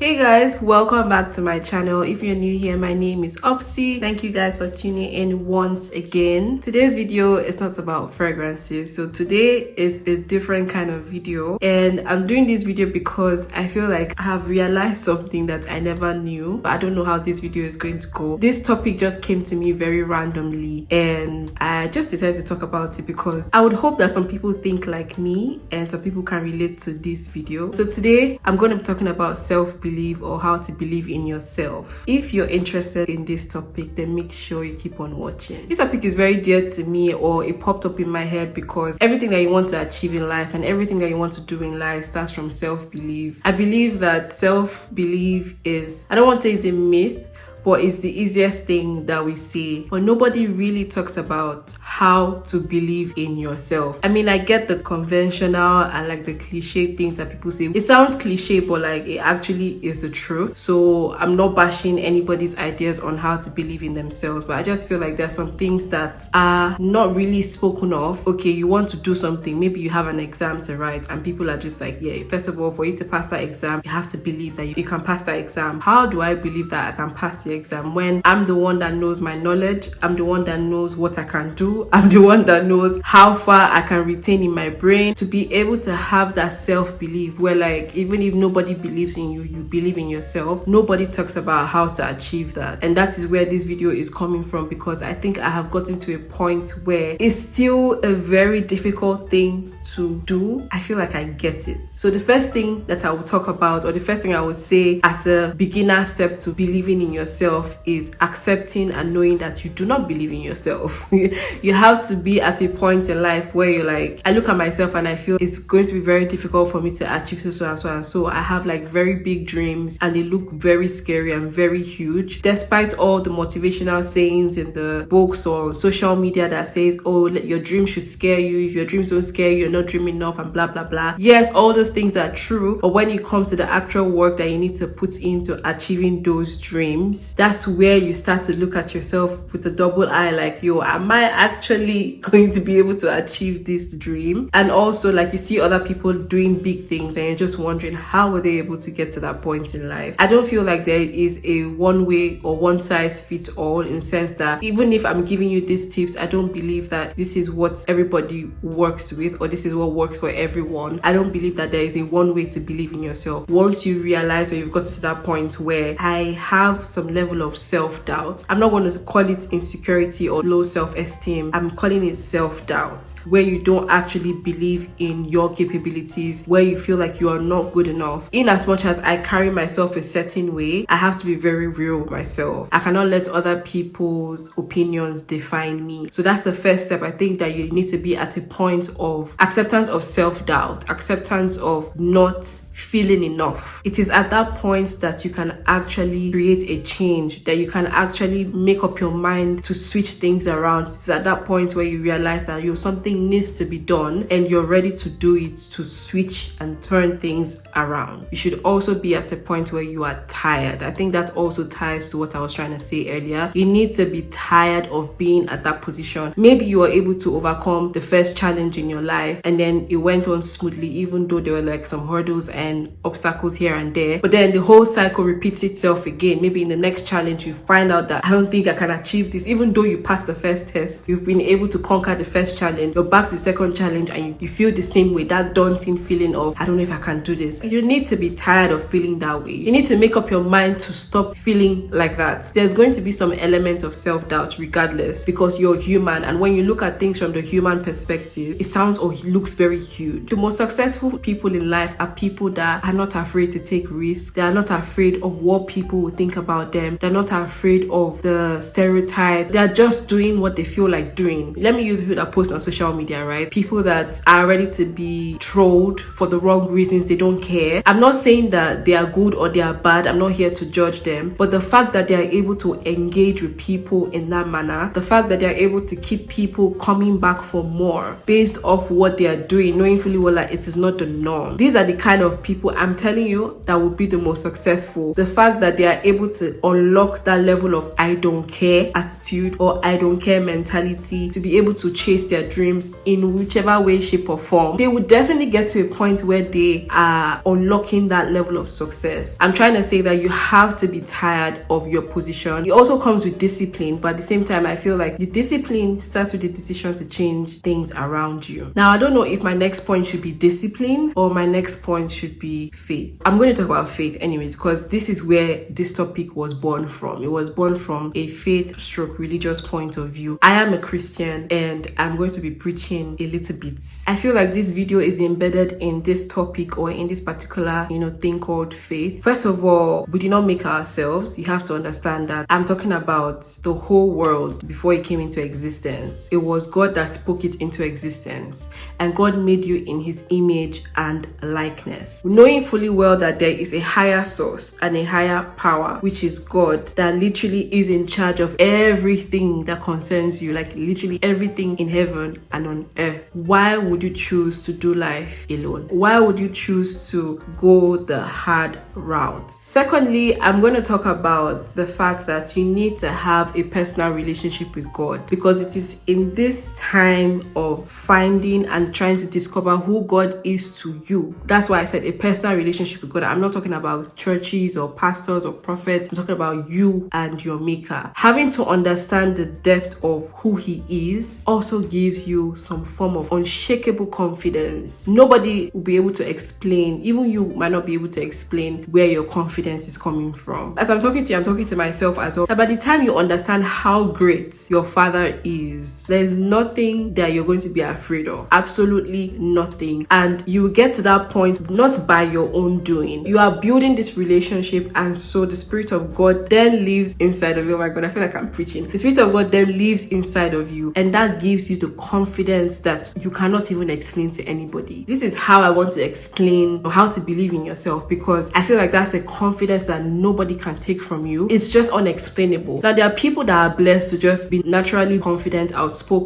Hey guys, welcome back to my channel. If you're new here, my name is Opsy. Thank you guys for tuning in once again. Today's video is not about fragrances. So today is a different kind of video, and I'm doing this video because I feel like I have realized something that I never knew. I don't know how this video is going to go. This topic just came to me very randomly and I just decided to talk about it because I would hope that some people think like me and some people can relate to this video. So today I'm going to be talking about self-belief, or how to believe in yourself. If you're interested in this topic, then make sure you keep on watching. This topic is very dear to me, or it popped up in my head because everything that you want to achieve in life and everything that you want to do in life starts from self-belief. I believe that self-belief is, I don't want to say it's a myth, but it's the easiest thing that we say. But nobody really talks about how to believe in yourself. I mean, I get the conventional and like the cliche things that people say. It sounds cliche, but like it actually is the truth. So I'm not bashing anybody's ideas on how to believe in themselves, but I just feel like there's some things that are not really spoken of. Okay, you want to do something, maybe you have an exam to write and people are just like, yeah, first of all, for you to pass that exam, you have to believe that you can pass that exam. How do I believe that I can pass the exam when I'm the one that knows my knowledge? I'm the one that knows what I can do. I'm the one that knows how far I can retain in my brain. To be able to have that self-belief where, like, even if nobody believes in you, you believe in yourself. Nobody talks about how to achieve that, and that is where this video is coming from, because I think I have gotten to a point where it's still a very difficult thing to do. I feel like I get it. So the first thing that I will talk about, or the first thing I would say as a beginner step to believing in yourself, is accepting and knowing that you do not believe in yourself. You have to be at a point in life where you're like, I look at myself and I feel it's going to be very difficult for me to achieve so and so and so. I have like very big dreams and they look very scary and very huge, despite all the motivational sayings in the books or social media that says, oh, your dreams should scare you. If your dreams don't scare you, you're not dreaming enough, and blah blah blah. Yes, all those things are true, but when it comes to the actual work that you need to put into achieving those dreams, that's where you start to look at yourself with a double eye, like, yo, am I actually going to be able to achieve this dream? And also, like, you see other people doing big things and you're just wondering, how were they able to get to that point in life? I don't feel like there is a one way or one size fits all, in the sense that even if I'm giving you these tips, I don't believe that this is what everybody works with or this is what works for everyone. I don't believe that there is a one way to believe in yourself. Once you realize, or you've got to that point where I have some level of self-doubt, I'm not going to call it insecurity or low self-esteem, I'm calling it self-doubt, where you don't actually believe in your capabilities, where you feel like you are not good enough. In as much as I carry myself a certain way, I have to be very real with myself. I cannot let other people's opinions define me. So that's the first step. I think that you need to be at a point of acceptance of self-doubt, acceptance of not feeling enough. It is at that point that you can actually create a change, that you can actually make up your mind to switch things around. It's at that point where you realize that something needs to be done and you're ready to do it, to switch and turn things around. You should also be at a point where you are tired. I think that also ties to what I was trying to say earlier. You need to be tired of being at that position. Maybe you were able to overcome the first challenge in your life and then it went on smoothly, even though there were like some hurdles and obstacles here and there, but then the whole cycle repeats itself again. Maybe in the next challenge you find out that I don't think I can achieve this. Even though you passed the first test, you've been able to conquer the first challenge, you're back to the second challenge and you feel the same way, that daunting feeling of, I don't know if I can do this. You need to be tired of feeling that way. You need to make up your mind to stop feeling like that. There's going to be some element of self-doubt regardless, because you're human, and when you look at things from the human perspective, it sounds or it looks very huge. The most successful people in life are people that are not afraid to take risks. They are not afraid of what people will think about them. They're not afraid of the stereotype. They're just doing what they feel like doing. Let me use people that post on social media, right? People that are ready to be trolled for the wrong reasons. They don't care. I'm not saying that they are good or they are bad. I'm not here to judge them. But the fact that they are able to engage with people in that manner, the fact that they are able to keep people coming back for more based off what they are doing, knowing fully well that it is not the norm. These are the kind of people, I'm telling you, that will be the most successful. The fact that they are able to unlock that level of I don't care attitude or I don't care mentality to be able to chase their dreams in whichever way, shape, or form, they would definitely get to a point where they are unlocking that level of success. I'm trying to say that you have to be tired of your position. It also comes with discipline, but at the same time, I feel like the discipline starts with the decision to change things around you. Now, I don't know if my next point should be discipline or my next point should be faith. I'm going to talk about faith anyways, because this is where this topic was born from. It was born from a faith stroke religious point of view. I am a Christian and I'm going to be preaching a little bit. I feel like this video is embedded in this topic or in this particular, thing called faith. First of all, we did not make ourselves. You have to understand that I'm talking about the whole world before it came into existence. It was God that spoke it into existence, and God made you in his image and likeness, knowing fully well that there is a higher source and a higher power, which is God, that literally is in charge of everything that concerns you, like literally everything in heaven and on earth. Why would you choose to do life alone? Why would you choose to go the hard route? Secondly, I'm going to talk about the fact that you need to have a personal relationship with God, because it is in this time of finding and trying to discover who God is to you. That's why I said a personal relationship with God. I'm not talking about churches or pastors or prophets. I'm talking about you and your maker. Having to understand the depth of who he is also gives you some form of unshakable confidence. Nobody will be able to explain, even you might not be able to explain where your confidence is coming from. As I'm talking to you, I'm talking to myself as well. That by the time you understand how great your Father is, there's nothing that you're going to be afraid of. Absolutely nothing. And you will get to that point not by your own doing. You are building this relationship, and so the Spirit of God then lives inside of you. Oh my God, I feel like I'm preaching. The Spirit of God then lives inside of you, and that gives you the confidence that you cannot even explain to anybody. This is how I want to explain how to believe in yourself, because I feel like that's a confidence that nobody can take from you. It's just unexplainable. Now, there are people that are blessed to just be naturally confident, outspoken,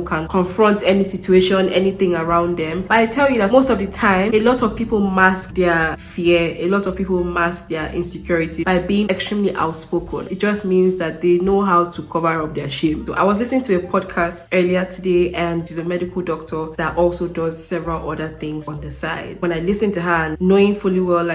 can confront any situation, anything around them. But I tell you that most of the time, a lot of people mask their fear, a lot of people mask their insecurity by being extremely outspoken. It just means that they know how to cover up their shame. So I was listening to a podcast earlier today, and she's a medical doctor that also does several other things on the side. When I listened to her, and knowing fully well,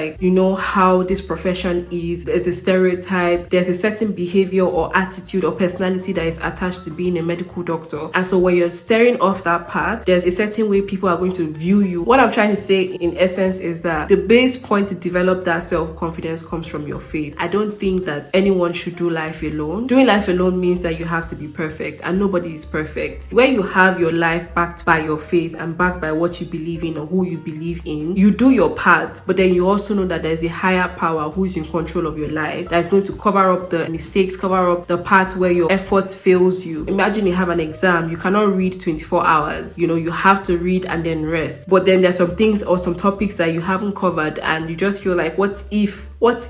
how this profession is, there's a stereotype, there's a certain behavior or attitude or personality that is attached to being a medical doctor. And so when you're staring off that path, there's a certain way people are going to view you. What I'm trying to say in essence is that the base point to develop that self-confidence comes from your faith. I don't think that anyone should do life alone. Doing life alone means that you have to be perfect, and nobody is perfect. Where you have your life backed by your faith and backed by what you believe in or who you believe in, you do your part, but then you also know that there's a higher power who is in control of your life that is going to cover up the mistakes, cover up the part where your efforts fails you. Imagine you have an exam, you cannot read 24 hours. You have to read and then rest. But then there's some things or some topics that you haven't covered, and you just feel like, what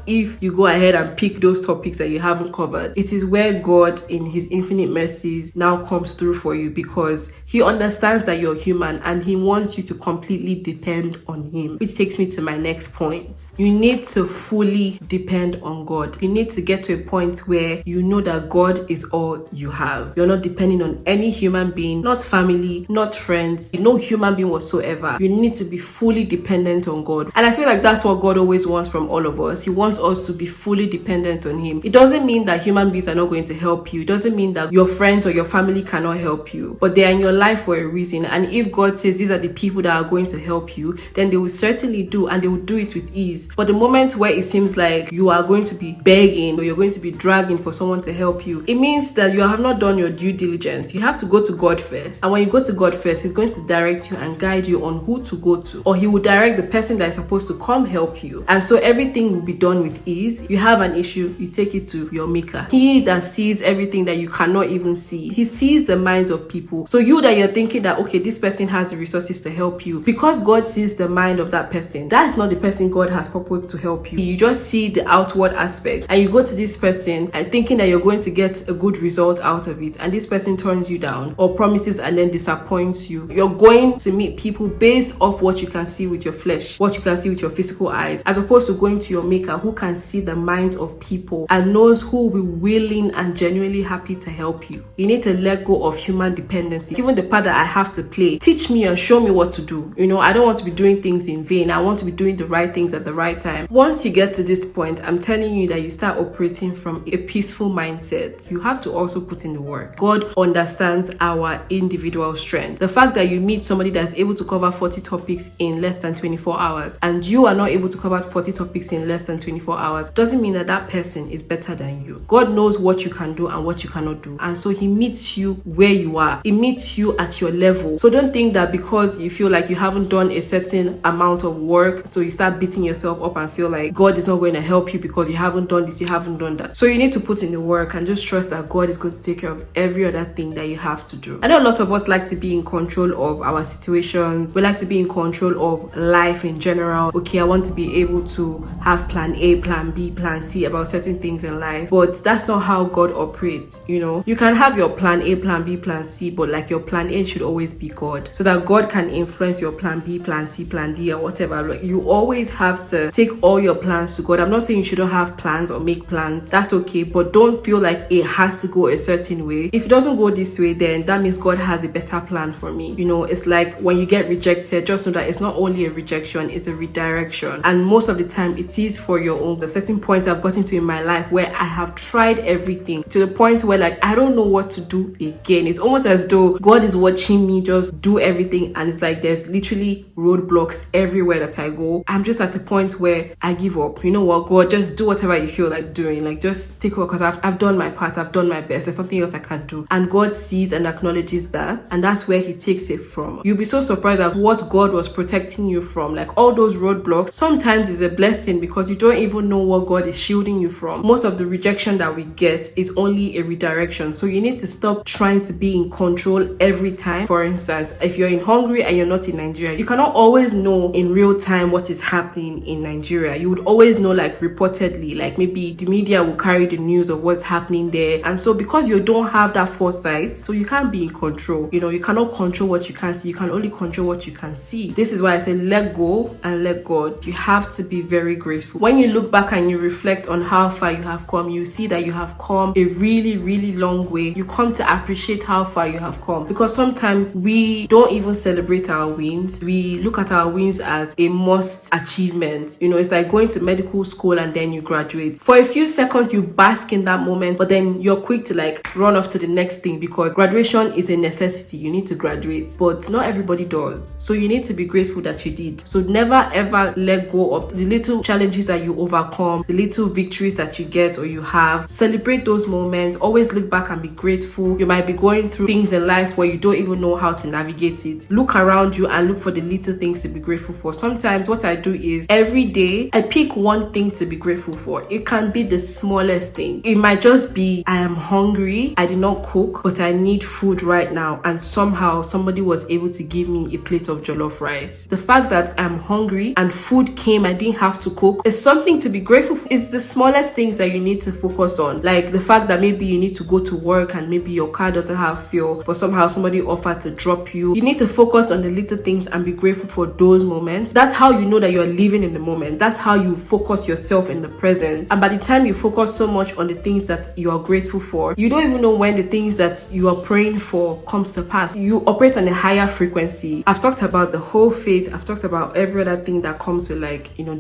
if you go ahead and pick those topics that you haven't covered? It is where God, in his infinite mercies, now comes through for you, because he understands that you're human and he wants you to completely depend on him. Which takes me to my next point. You need to fully depend on God. You need to get to a point where you know that God is all you have. You're not depending on any human being, not family, not friends, no human being whatsoever. You need to be fully dependent on God. And I feel like that's what God always wants from all of us. He wants us to be fully dependent on him. It doesn't mean that human beings are not going to help you. It doesn't mean that your friends or your family cannot help you, but they are in your life for a reason. And if God says these are the people that are going to help you, then they will certainly do, and they will do it with ease. But the moment where it seems like you are going to be begging or you're going to be dragging for someone to help you, it means that you have not done your due diligence. You have to go to God first. And when you go to God first, he's going to direct you and guide you on who to go to, or he will direct the person that is supposed to come help you. And so everything will be done with ease. You have an issue, you take it to your maker. He that sees everything that you cannot even see. He sees the minds of people. So you that you're thinking that, okay, this person has the resources to help you, because God sees the mind of that person, that is not the person God has proposed to help you. You just see the outward aspect, and you go to this person and thinking that you're going to get a good result out of it, and this person turns you down or promises and then disappoints you. You're going to meet people based off what you can see with your flesh, what you can see with your physical eyes, as opposed to going to your maker who can see the minds of people and knows who will be willing and genuinely happy to help you. You need to let go of human dependency. Given the part that I have to play, teach me and show me what to do. I don't want to be doing things in vain. I want to be doing the right things at the right time. Once you get to this point, I'm telling you that you start operating from a peaceful mindset. You have to also put in the work. God understands our individual strength. The fact that you meet somebody that's able to cover 40 topics in less than 24 hours and you are not able to cover 40 topics in less than 24 hours doesn't mean that that person is better than you. God knows what you can do and what you cannot do, and so he meets you where you are. He meets you at your level. So don't think that because you feel like you haven't done a certain amount of work, so you start beating yourself up and feel like God is not going to help you because you haven't done this, you haven't done that. So you need to put in the work and just trust that God is going to take care of every other thing that you have to do. I know a lot of us like to be in control of our situations. We like to be in control of life in general. Okay, I want to be able to have plan A, plan B, plan C about certain things in life, but that's not how God operates. You can have your plan A, plan B, plan C, but like your plan A should always be God, so that God can influence your plan B, plan C, plan D, or whatever. Like, you always have to take all your plans to God. I'm not saying you shouldn't have plans or make plans. That's okay, but don't feel like it has to go a certain way. If it doesn't go this way, then that means God has a better plan for me. It's like when you get rejected, just know that it's not only a rejection, it's a redirection, and most of the time it is for your own. The certain point I've gotten to in my life where I have tried everything to the point where like I don't know what to do again. It's almost as though God is watching me just do everything, and it's like there's literally roadblocks everywhere that I go. I'm just at a point where I give up. You know what, God, just do whatever you feel like doing. Like, just take over, because I've done my part, I've done my best. There's nothing else I can do. And God sees and acknowledges that, and that's where he takes it from. You'll be so surprised at what God was protecting you from. Like, all those roadblocks sometimes is a blessing, because you don't even know what God is shielding you from. Most of the rejection that we get is only a redirection. So you need to stop trying to be in control every time. For instance, if you're in Hungary and you're not in Nigeria, you cannot always know in real time what is happening in Nigeria. You would always know, like, reportedly, like maybe the media will carry the news of what's happening there. And so because you don't have that foresight, so you can't be in control. You cannot control what you can't see. You can only control what you can see. This is why I say let go and let God. You have to be very grateful. When you look back and you reflect on how far you have come, you see that you have come a really, really long way. You come to appreciate how far you have come, because sometimes we don't even celebrate our wins. We look at our wins as a must achievement. It's like going to medical school and then you graduate. For a few seconds you bask in that moment, but then you're quick to like run off to the next thing, because graduation is a necessity. You need to graduate, but not everybody does. So you need to be grateful that you did. So never ever let go of the little challenges that you overcome, the little victories that you get or you have. Celebrate those moments. Always look back and be grateful. You might be going through things in life where you don't even know how to navigate it. Look around you and look for the little things to be grateful for. Sometimes what I do is every day I pick one thing to be grateful for. It can be the smallest thing. It might just be, I am hungry, I did not cook, but I need food right now, and somehow somebody was able to give me a plate of jollof rice. The fact that I'm hungry and food came, I didn't have to cook, is something to be grateful for. It's the smallest things that you need to focus on. Like the fact that maybe you need to go to work and maybe your car doesn't have fuel, but somehow somebody offered to drop you. You need to focus on the little things and be grateful for those moments. That's how you know that you're living in the moment. That's how you focus yourself in the present. And by the time you focus so much on the things that you are grateful for, you don't even know when the things that you are praying for comes to pass. You operate on a higher frequency. I've talked about the whole faith. I've talked about every other thing that comes with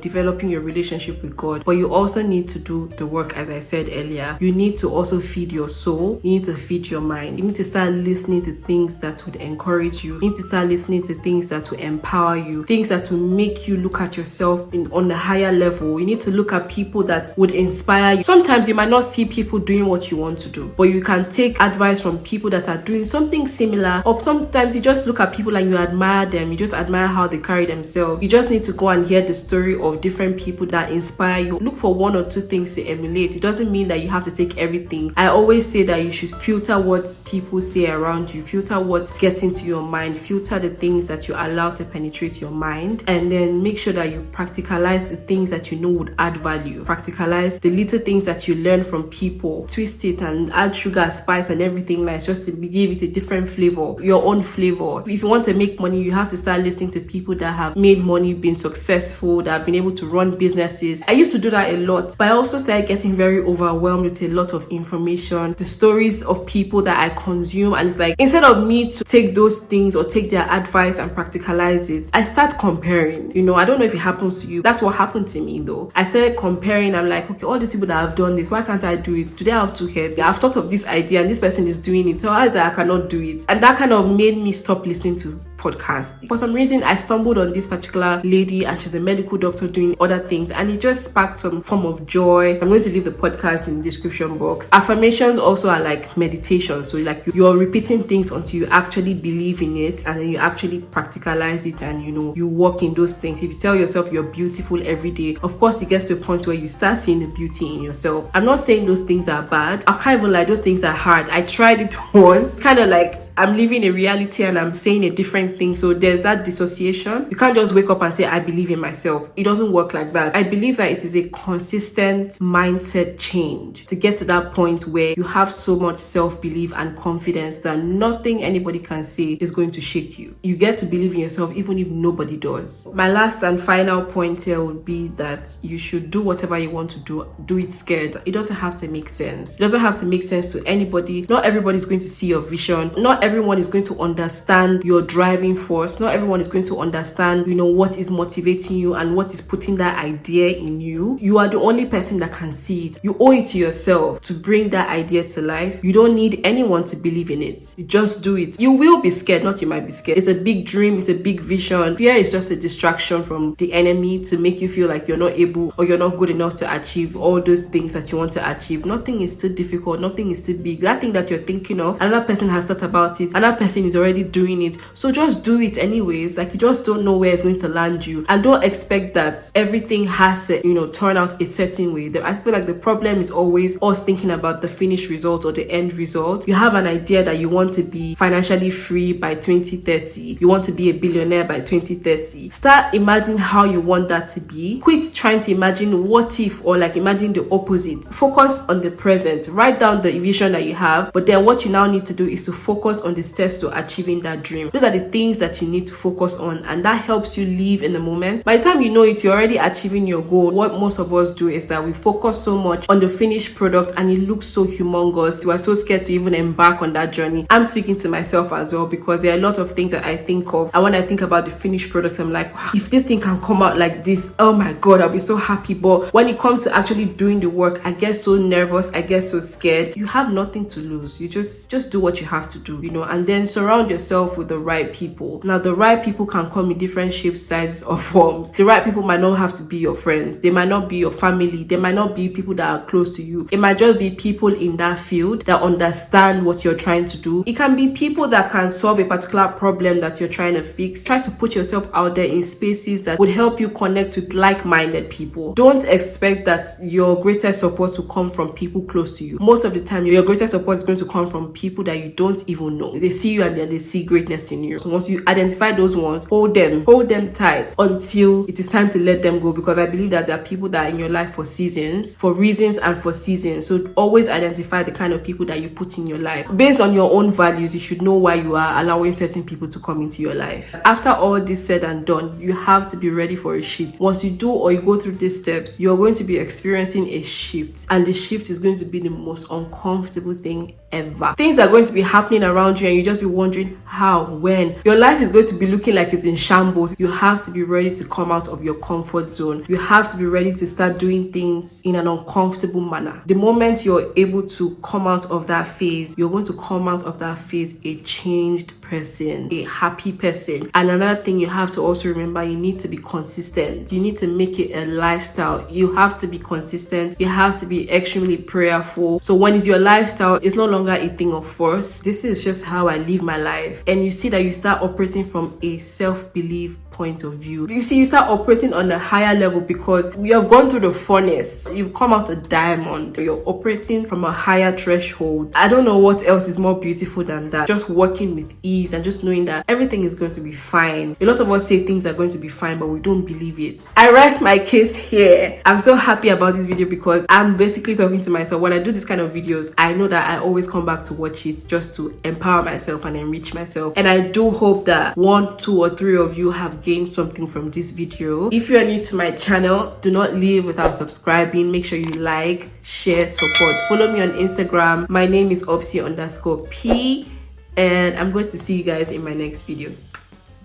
developing your relationship with God. But you also need to do the work, as I said earlier. You need to also feed your soul. You need to feed your mind. You need to start listening to things that would encourage you. You need to start listening to things that will empower you, things that will make you look at yourself on a higher level. You need to look at people that would inspire you. Sometimes you might not see people doing what you want to do, but you can take advice from people that are doing something similar. Or sometimes you just look at people and you admire them. You just admire how they carry themselves. You just need to go and hear the story of different people that inspire you. Look for one or two things to emulate. It doesn't mean that you have to take everything. I always say that you should filter what people say around you, filter what gets into your mind, filter the things that you allow to penetrate your mind, and then make sure that you practicalize the things that you know would add value. Practicalize the little things that you learn from people. Twist it and add sugar, spice, and everything nice, just to give it a different flavor, your own flavor. If you want to make money, you have to start listening to people that have made money, been successful, that have been able to run business businesses. I used to do that a lot, but I also started getting very overwhelmed with a lot of information, the stories of people that I consume, and it's like, instead of me to take those things or take their advice and practicalize it, I start comparing. I don't know if it happens to you. That's what happened to me though. I started comparing. I'm like, okay, all these people that have done this, why can't I do it? Do they have two heads? I've thought of this idea and this person is doing it, so how is that I cannot do it? And that kind of made me stop listening to podcast. For some reason, I stumbled on this particular lady, and she's a medical doctor doing other things, and it just sparked some form of joy. I'm going to leave the podcast in the description box. Affirmations also are like meditation, so like you're repeating things until you actually believe in it, and then you actually practicalize it, and you work in those things. If you tell yourself you're beautiful every day, of course it gets to a point where you start seeing the beauty in yourself. I'm not saying those things are bad. I can't even lie, those things are hard. I tried it once, kind of like I'm living a reality and I'm saying a different thing. So there's that dissociation. You can't just wake up and say, I believe in myself. It doesn't work like that. I believe that it is a consistent mindset change to get to that point where you have so much self-belief and confidence that nothing anybody can say is going to shake you. You get to believe in yourself even if nobody does. My last and final point here would be that you should do whatever you want to do. Do it scared. It doesn't have to make sense. It doesn't have to make sense to anybody. Not everybody is going to see your vision. Not everyone is going to understand your driving force. Not everyone is going to understand, what is motivating you and what is putting that idea in you. You are the only person that can see it. You owe it to yourself to bring that idea to life. You don't need anyone to believe in it. You just do it. You will be scared, not you might be scared. It's a big dream. It's a big vision. Fear is just a distraction from the enemy to make you feel like you're not able or you're not good enough to achieve all those things that you want to achieve. Nothing is too difficult. Nothing is too big. That thing that you're thinking of, another person has thought about it, another person is already doing it, so just do it anyways. Like, you just don't know where it's going to land you, and don't expect that everything has to turn out a certain way. I feel like the problem is always us thinking about the finished result or the end result. You have an idea that you want to be financially free by 2030, you want to be a billionaire by 2030. Start imagining how you want that to be. Quit trying to imagine what if, or like imagine the opposite. Focus on the present. Write down the vision that you have, but then what you now need to do is to focus on the steps to achieving that dream. Those are the things that you need to focus on, and that helps you live in the moment. By the time you know it, you're already achieving your goal. What most of us do is that we focus so much on the finished product and it looks so humongous. You are so scared to even embark on that journey. I'm speaking to myself as well, because there are a lot of things that I think of, and when I think about the finished product, I'm like, wow, if this thing can come out like this, oh my god, I'll be so happy. But when it comes to actually doing the work, I get so nervous, I get so scared. You have nothing to lose. You just do what you have to do, and then surround yourself with the right people. Now, the right people can come in different shapes, sizes, or forms. The right people might not have to be your friends. They might not be your family. They might not be people that are close to you. It might just be people in that field that understand what you're trying to do. It can be people that can solve a particular problem that you're trying to fix. Try to put yourself out there in spaces that would help you connect with like-minded people. Don't expect that your greatest support will come from people close to you. Most of the time, your greatest support is going to come from people that you don't even know. They see you and then they see greatness in you. So once you identify those ones, hold them tight until it is time to let them go, because I believe that there are people that are in your life for seasons, for reasons and for seasons. So always identify the kind of people that you put in your life. Based on your own values, you should know why you are allowing certain people to come into your life. After all this said and done, you have to be ready for a shift. Once you do or you go through these steps, you're going to be experiencing a shift, and the shift is going to be the most uncomfortable thing ever. Things are going to be happening around you and you just be wondering how, when. Your life is going to be looking like it's in shambles. You have to be ready to come out of your comfort zone. You have to be ready to start doing things in an uncomfortable manner. The moment you're able to come out of that phase, you're going to come out of that phase a changed person, a happy person. And another thing you have to also remember, you need to be consistent. You need to make it a lifestyle. You have to be consistent. You have to be extremely prayerful. So when it's your lifestyle, it's no longer a thing of force. This is just how I live my life. And you see that you start operating from a self-belief point of view. You see, you start operating on a higher level because you have gone through the furnace. You've come out a diamond. You're operating from a higher threshold. I don't know what else is more beautiful than that. Just working with ease and just knowing that everything is going to be fine. A lot of us say things are going to be fine, but we don't believe it. I rest my case here. I'm so happy about this video because I'm basically talking to myself. When I do this kind of videos, I know that I always come back to watch it just to empower myself and enrich myself. And I do hope that 1, 2, or 3 of you have gained something from this video. If you are new to my channel, do not leave without subscribing. Make sure you like, share, support. Follow me on Instagram. My name is Opsy_P, and I'm going to see you guys in my next video.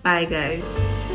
Bye guys.